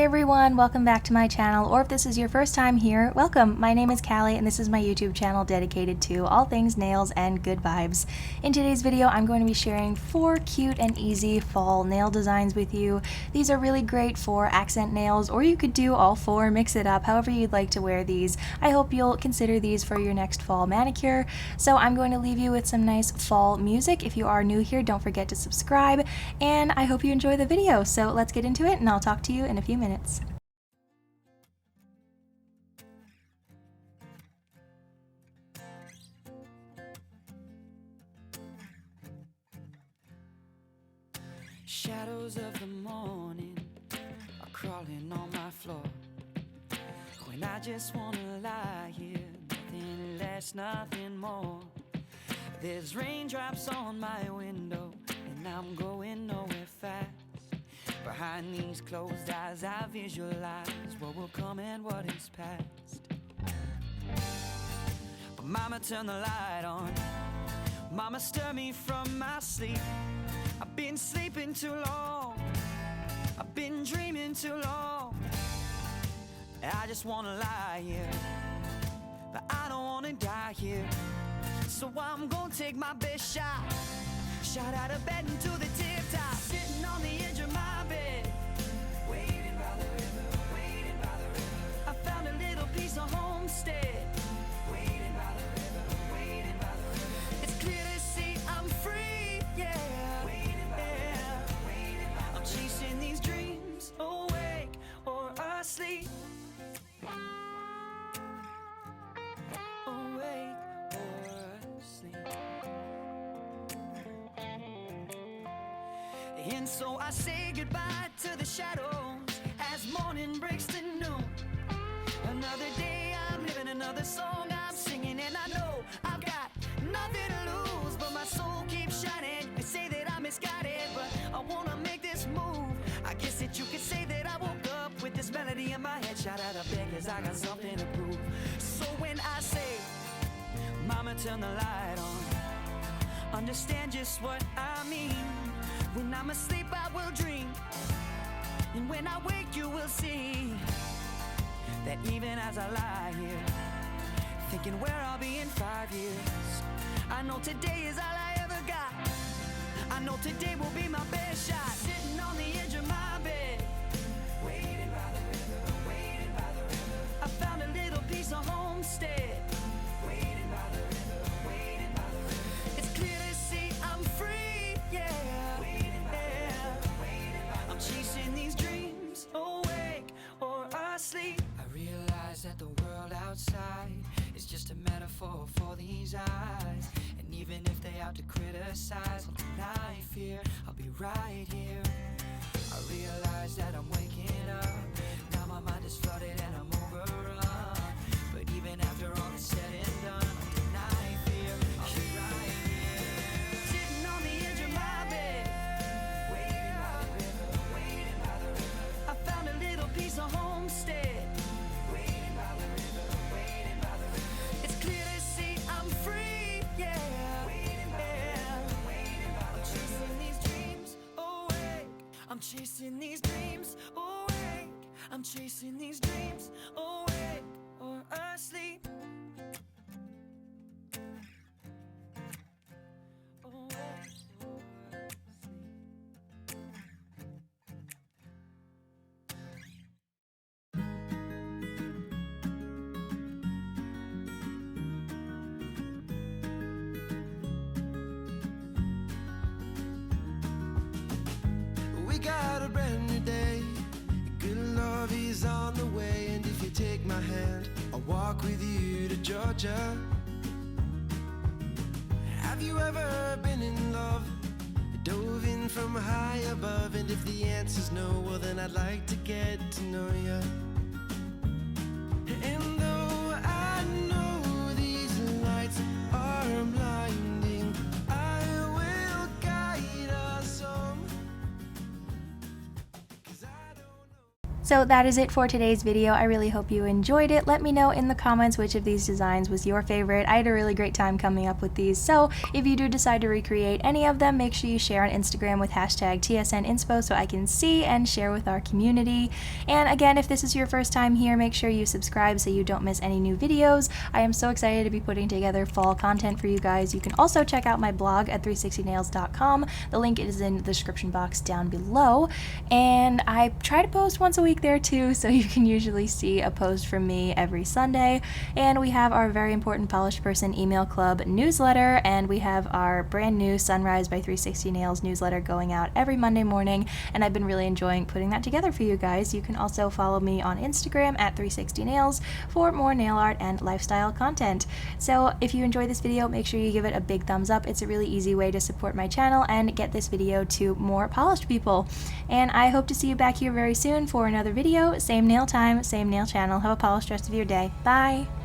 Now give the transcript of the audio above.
everyone, welcome back to my channel, or if this is your first time here, welcome. My name is Callie and this is my YouTube channel dedicated to all things nails and good vibes. In today's video, I'm going to be sharing 4 cute and easy fall nail designs with you. These are really great for accent nails, or you could do all 4, mix it up, however you'd like to wear these. I hope you'll consider these for your next fall manicure. So I'm going to leave you with some nice fall music. If you are new here, don't forget to subscribe, and I hope you enjoy the video. So let's get into it and I'll talk to you in a few minutes. Shadows of the morning are crawling on my floor. When I just wanna lie here, nothing less, nothing more. There's raindrops on my window and I'm going nowhere fast. Behind these closed eyes I visualize what will come and what is past. But mama, turn the light on. Mama, stir me from my sleep. I've been sleeping too long, I've been dreaming too long. I just wanna lie here, but I don't wanna die here. So I'm gonna take my best shot. Shot out of bed into the tip top, sitting on the edge of my bed, waiting by the river, waiting by the river. I found a little piece of homestead, waiting by the river, waiting by the river. It's clear to see I'm free, yeah, waiting by the river, waiting by the river. I'm chasing these dreams, awake or asleep, awake or asleep. And so I say goodbye to the shadows as morning breaks to noon. Another day I'm living, another song I'm singing, and I know I've got nothing to lose, but my soul keeps shining. They say that I'm misguided, but I wanna make this move. I guess that you could say that I woke up with this melody in my head. Shot out of bed 'cause I got something to prove. So when I say, mama, turn the light on, understand just what I mean. When I'm asleep I will dream, and when I wake you will see that even as I lie here, thinking where I'll be in 5 years, I know today is all I ever got. I know today will be my best shot. Sitting on the edge of my bed, waiting by the river, waiting by the river. I found a little piece of homestead, waiting by the river, waiting by the river. It's clear to see I'm free, yeah. Chasing these dreams, awake or asleep. I realize that the world outside is just a metaphor for these eyes. And even if they out to criticize, I'll deny fear, I'll be right here. I realize that I'm waking up, now my mind is flooded and I'm overrun. But even after all is said and done, I'll deny fear, I'll be right here. Sitting on the edge of my bed, waiting by the river, waiting by the river. I found a little piece of homestead, waiting by the river, waiting by the river. It's clear to see I'm free, yeah, waiting by the river, waiting by the river. I'm chasing these dreams, awake. I'm chasing these dreams, awake. I'm chasing these dreams, awake or asleep. We got a brand new day, good love is on the way. And if you take my hand, I'll walk with you to Georgia. Have you ever been in love, dove in from high above? And if the answer's no, well then I'd like to get to know you. And though I know these lights are blinding, I will guide us home. So that is it for today's video. I really hope you enjoyed it. Let me know in the comments which of these designs was your favorite. I had a really great time coming up with these, so if you do decide to recreate any of them, make sure you share on Instagram with hashtag TSNinspo so I can see and share with our community. And again, if this is your first time here, make sure you subscribe so you don't miss any new videos. I am so excited to be putting together fall content for you guys. You can also check out my blog at 360nails.com. The link is in the description box down below. And I try to post once a week there too, so you can usually see a post from me every Sunday. And we have our very important Polished Person email club newsletter, and we have our brand new Sunrise by 360 Nails newsletter going out every Monday morning, and I've been really enjoying putting that together for you guys. You can also follow me on Instagram at 360 Nails for more nail art and lifestyle content. So if you enjoyed this video, make sure you give it a big thumbs up. It's a really easy way to support my channel and get this video to more polished people. And I hope to see you back here very soon for another video. Same nail time, same nail channel. Have a polished rest of your day. Bye!